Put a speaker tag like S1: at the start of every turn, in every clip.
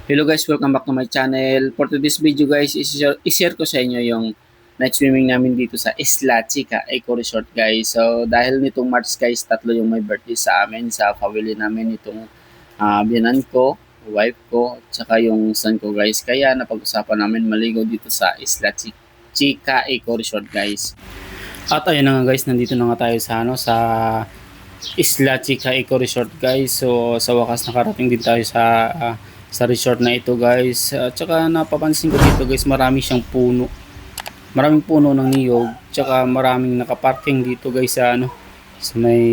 S1: Hello guys, welcome back to my channel. For today's video guys, i-share ko sa inyo yung night swimming namin dito sa Isla Chica Eco Resort guys. So dahil nitong March guys, tatlo yung may birthday sa amin, sa family namin itong biyanan ko, wife ko, at saka yung son ko guys. Kaya napag-usapan namin maligo dito sa Chica Eco Resort guys. At ayun na nga guys, nandito na nga tayo sa Isla Chica Eco Resort guys. So sa wakas nakarating din tayo sa resort na ito guys. At saka napapansin ko dito guys, marami siyang puno. Maraming puno ng niyog. Tsaka maraming nakaparking dito guys sa may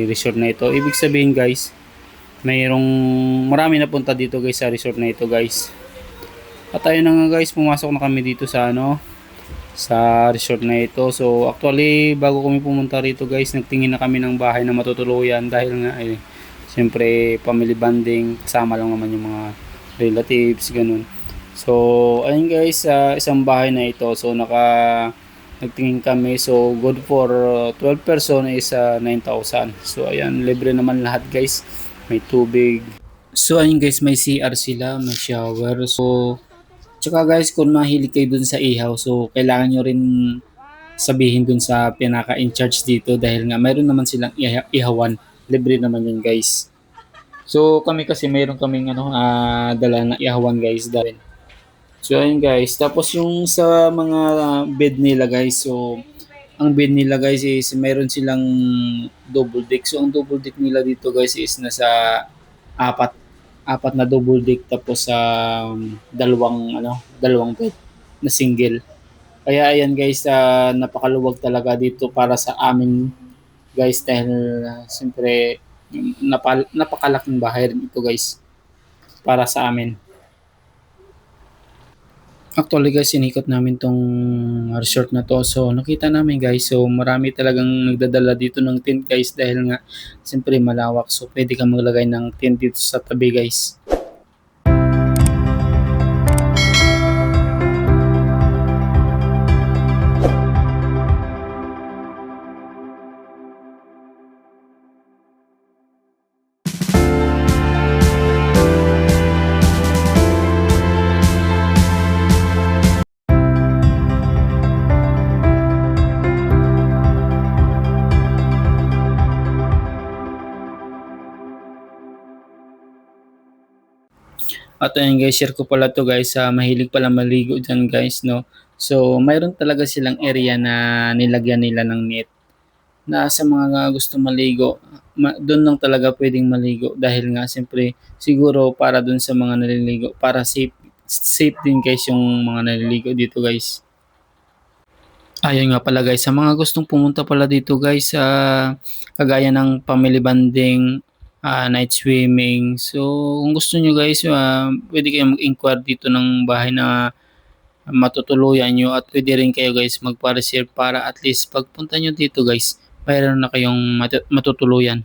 S1: resort na ito. Ibig sabihin guys, mayroong marami na punta dito guys sa resort na ito guys. At ayun na nga guys, pumasok na kami dito sa resort na ito. So actually bago kami pumunta rito guys, nagtingin na kami ng bahay na matutuluyan dahil nga siyempre family bonding, kasama lang naman yung mga relatives ganun. So ayun guys, isang bahay na ito. So nagtingin kami, so good for 12 person is 9,000. So ayan, libre naman lahat guys, may tubig. So ayun guys, may CR sila, may shower. So tsaka guys, kung mahilig kayo dun sa ihaw, so kailangan nyo rin sabihin dun sa pinaka-in charge dito dahil nga mayroon naman silang ihawan. Libre naman yun guys. So kami kasi mayroon kaming dala na ihawan guys dahil. So ayun guys, tapos yung sa mga bed nila guys, so ang bed nila guys is mayroon silang double deck. So ang double deck nila dito guys is nasa apat apat na double deck tapos dalawang bed na single. Kaya ayan guys, napakaluwag talaga dito para sa amin guys dahil siyempre napakalaking bahay rin ito guys para sa amin. Actually guys, sinikot namin tong resort na to. So nakita namin guys, so marami talagang nagdadala dito ng tent guys dahil nga siyempre malawak. So pwede kang maglagay ng tent dito sa tabi guys. At ayun guys, share ko pala to guys, mahilig pala maligo dyan guys, no. So mayroon talaga silang area na nilagyan nila ng net na sa mga gusto maligo, doon lang talaga pwedeng maligo dahil nga siyempre siguro para doon sa mga naliligo, para safe din guys yung mga naliligo dito guys. Ayun nga pala guys, sa mga gustong pumunta pala dito guys, kagaya ng family bonding, night swimming. So kung gusto nyo guys, pwede kayong mag-inquire dito ng bahay na matutuluyan nyo at pwede rin kayo guys magpa-reserve para at least pagpunta nyo dito guys, mayroon na kayong matutuluyan.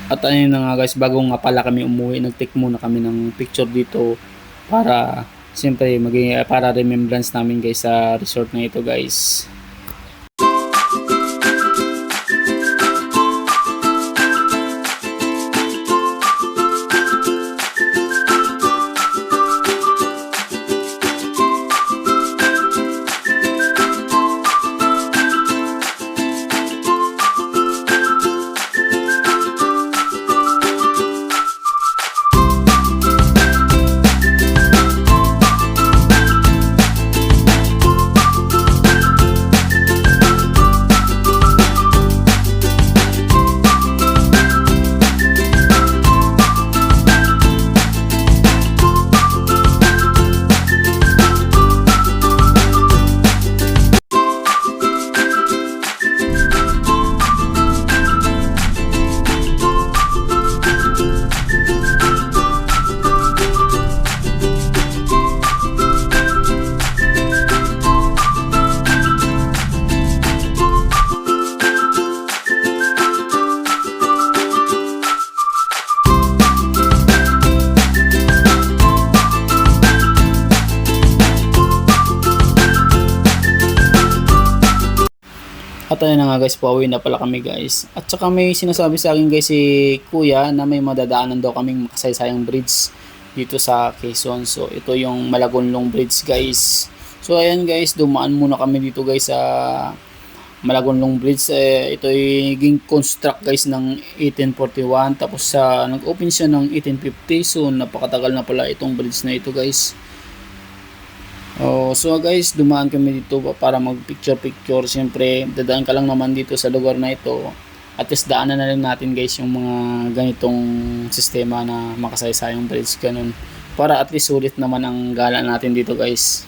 S1: At ayun na nga guys, bago nga pala kami umuwi, nag-take muna kami ng picture dito para siyempre maging para remembrance namin guys sa resort na ito guys. At ayun na nga guys, pauwi na pala kami guys. At saka may sinasabi sa akin guys si Kuya na may madadaanan daw kaming makasaysayang bridge dito sa Quezon. So ito yung Malagonlong Bridge guys. So ayan guys, dumaan muna kami dito guys sa Malagonlong Bridge. Ito ay naging construct guys ng 1841 tapos nag-open siya ng 1850. So napakatagal na pala itong bridge na ito guys. So guys, dumaan kami dito para mag picture. Siyempre, dadaan ka lang naman dito sa lugar na ito. At least daanan na lang natin guys yung mga ganitong sistema na makasaysayang bridge ganun. Para at least sulit naman ang gala natin dito guys.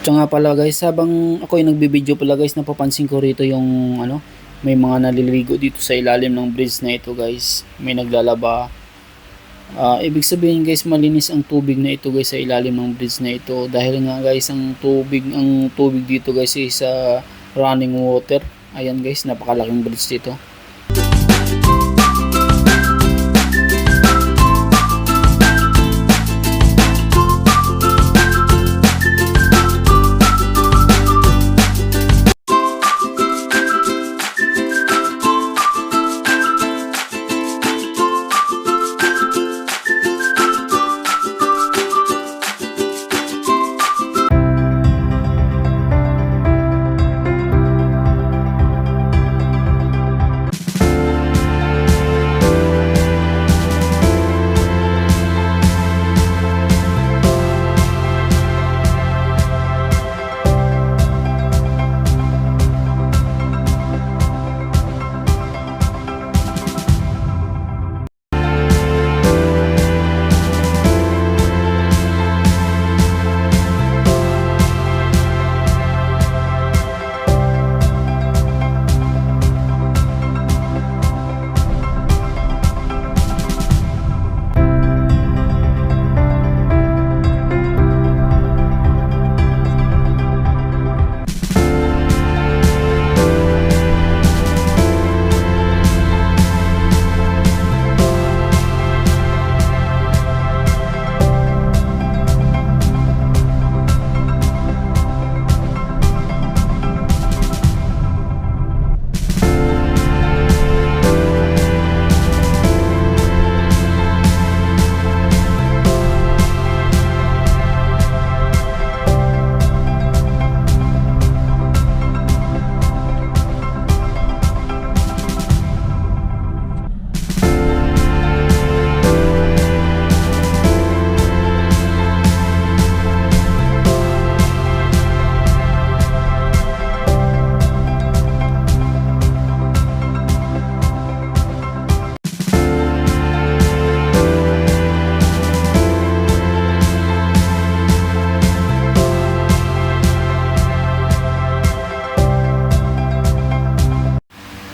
S1: Tsaka nga pala guys, habang ako ay nagbibideo pala guys, napapansin ko rito yung may mga naliligo dito sa ilalim ng bridge na ito guys. May naglalaba. Ibig sabihin guys, malinis ang tubig na ito guys sa ilalim ng bridge na ito. Dahil nga guys, ang tubig dito guys is running water. Ayan guys, napakalaking bridge dito.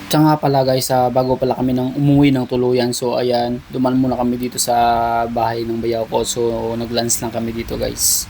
S1: Tsaka nga pala guys, bago pala kami nang umuwi ng tuluyan. So ayan, duman muna kami dito sa bahay ng bayaw ko. So nag-lunch lang kami dito guys.